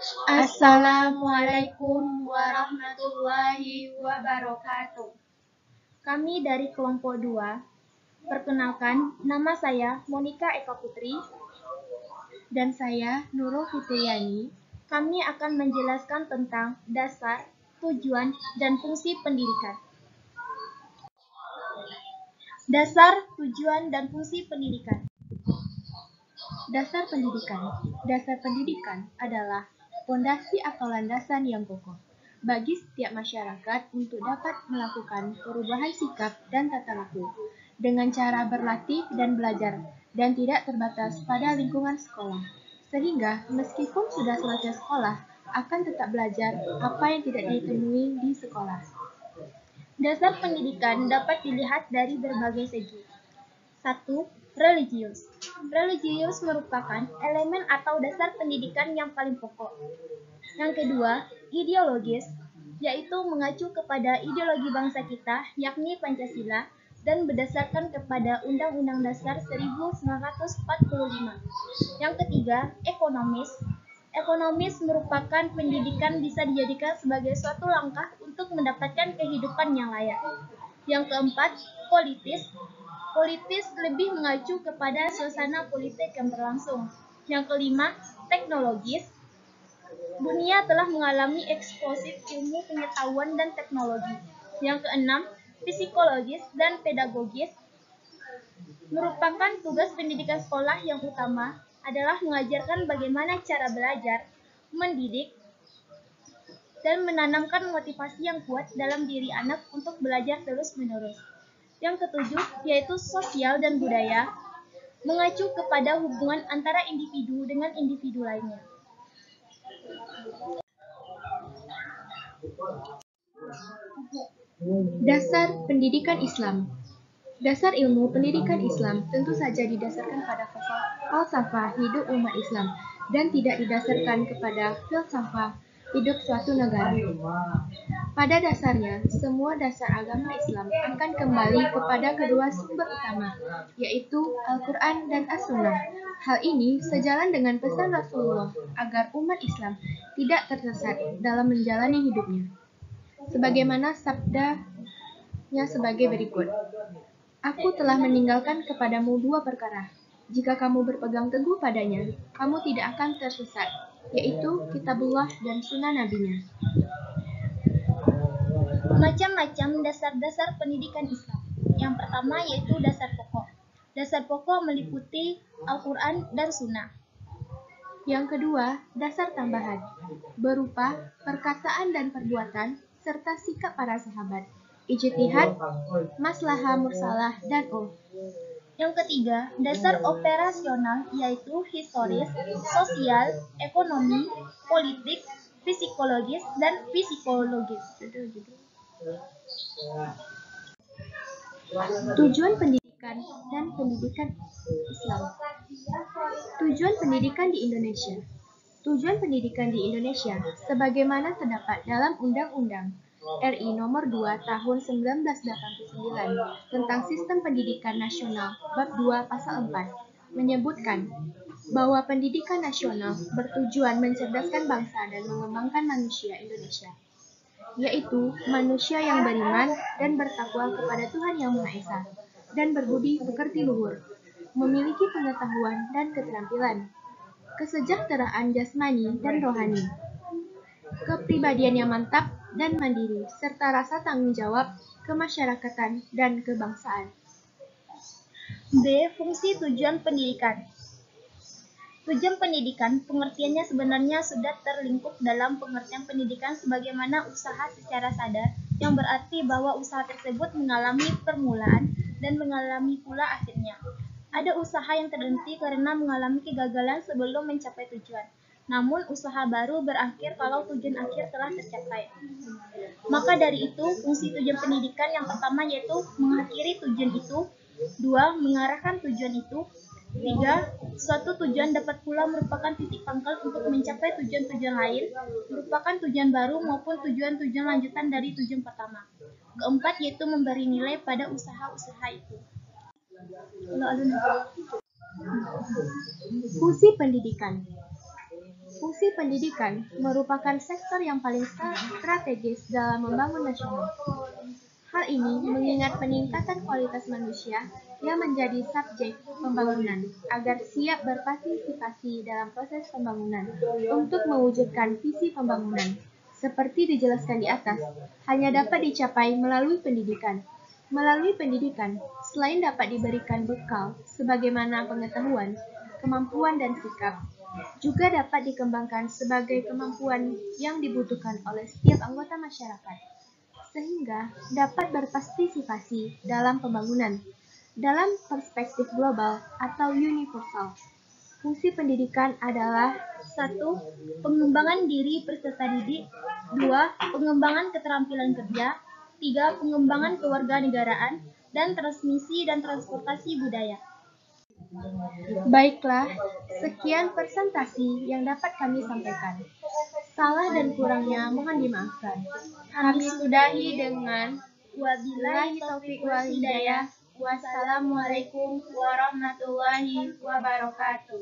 Assalamualaikum warahmatullahi wabarakatuh. Kami dari kelompok 2. Perkenalkan, nama saya Monika Eka Putri dan saya Nurul Fitriani. Kami akan menjelaskan tentang dasar, tujuan, dan fungsi pendidikan. Dasar, tujuan, dan fungsi pendidikan. Dasar pendidikan. Dasar pendidikan adalah fondasi atau landasan yang kokoh bagi setiap masyarakat untuk dapat melakukan perubahan sikap dan tata laku dengan cara berlatih dan belajar dan tidak terbatas pada lingkungan sekolah. Sehingga meskipun sudah selesai sekolah, akan tetap belajar apa yang tidak ditemui di sekolah. Dasar pendidikan dapat dilihat dari berbagai segi. 1. Religius. Religius merupakan elemen atau dasar pendidikan yang paling pokok. Yang kedua, ideologis, yaitu mengacu kepada ideologi bangsa kita, yakni Pancasila, dan berdasarkan kepada Undang-Undang Dasar 1945. Yang ketiga, ekonomis. Ekonomis merupakan pendidikan bisa dijadikan sebagai suatu langkah untuk mendapatkan kehidupan yang layak. Yang keempat, politis. Politis lebih mengacu kepada suasana politik yang berlangsung. Yang kelima, teknologis. Dunia telah mengalami eksplosif ilmu pengetahuan dan teknologi. Yang keenam, psikologis dan pedagogis. Merupakan tugas pendidikan sekolah yang utama adalah mengajarkan bagaimana cara belajar, mendidik, dan menanamkan motivasi yang kuat dalam diri anak untuk belajar terus-menerus. Yang ketujuh, yaitu sosial dan budaya, mengacu kepada hubungan antara individu dengan individu lainnya. Dasar pendidikan Islam. Dasar ilmu pendidikan Islam tentu saja didasarkan pada falsafah hidup umat Islam dan tidak didasarkan kepada filsafat hidup suatu negara. Pada dasarnya, semua dasar agama Islam akan kembali kepada kedua sumber utama, yaitu Al-Quran dan As-Sunnah. Hal ini sejalan dengan pesan Rasulullah agar umat Islam tidak tersesat dalam menjalani hidupnya. Sebagaimana sabdanya sebagai berikut. Aku telah meninggalkan kepadamu dua perkara. Jika kamu berpegang teguh padanya, kamu tidak akan tersesat, yaitu Kitabullah dan Sunnah Nabinya. Macam-macam dasar-dasar pendidikan Islam. Yang pertama yaitu dasar pokok. Dasar pokok meliputi Al-Quran dan Sunnah. Yang kedua, dasar tambahan, berupa perkataan dan perbuatan, serta sikap para sahabat, ijtihad, maslahah mursalah, dan Yang ketiga, dasar operasional yaitu historis, sosial, ekonomi, politik, psikologis, dan psikologis. Tujuan pendidikan dan pendidikan Islam. Tujuan pendidikan di Indonesia. Tujuan pendidikan di Indonesia sebagaimana terdapat dalam Undang-Undang RI Nomor 2 Tahun 1989 tentang Sistem Pendidikan Nasional Bab 2 Pasal 4 menyebutkan bahwa pendidikan nasional bertujuan mencerdaskan bangsa dan mengembangkan manusia Indonesia, yaitu manusia yang beriman dan bertakwa kepada Tuhan Yang Maha Esa dan berbudi pekerti luhur, memiliki pengetahuan dan keterampilan, kesejahteraan jasmani dan rohani, kepribadian yang mantap dan mandiri, serta rasa tanggung jawab, kemasyarakatan, dan kebangsaan. B. Fungsi tujuan pendidikan. Tujuan pendidikan, pengertiannya sebenarnya sudah terlingkup dalam pengertian pendidikan sebagaimana usaha secara sadar, yang berarti bahwa usaha tersebut mengalami permulaan dan mengalami pula akhirnya. Ada usaha yang terhenti karena mengalami kegagalan sebelum mencapai tujuan. Namun usaha baru berakhir kalau tujuan akhir telah tercapai. Maka dari itu, fungsi tujuan pendidikan yang pertama yaitu mengakhiri tujuan itu, 2. Mengarahkan tujuan itu, 3. Suatu tujuan dapat pula merupakan titik pangkal untuk mencapai tujuan-tujuan lain, merupakan tujuan baru maupun tujuan-tujuan lanjutan dari tujuan pertama. Keempat yaitu memberi nilai pada usaha-usaha itu. Fungsi pendidikan. Fungsi pendidikan merupakan sektor yang paling strategis dalam membangun nasional. Hal ini mengingat peningkatan kualitas manusia yang menjadi subjek pembangunan agar siap berpartisipasi dalam proses pembangunan untuk mewujudkan visi pembangunan. Seperti dijelaskan di atas, hanya dapat dicapai melalui pendidikan. Melalui pendidikan, selain dapat diberikan bekal sebagaimana pengetahuan, kemampuan dan sikap, juga dapat dikembangkan sebagai kemampuan yang dibutuhkan oleh setiap anggota masyarakat, sehingga dapat berpartisipasi dalam pembangunan. Dalam perspektif global atau universal, fungsi pendidikan adalah 1. Pengembangan diri peserta didik, 2. Pengembangan keterampilan kerja, 3. Pengembangan kewarganegaraan, dan transmisi dan transportasi budaya. Baiklah, sekian presentasi yang dapat kami sampaikan. Salah dan kurangnya mohon dimaafkan. Kami sudahi dengan wabillahi taufiq wal hidayah. Wassalamualaikum warahmatullahi wabarakatuh.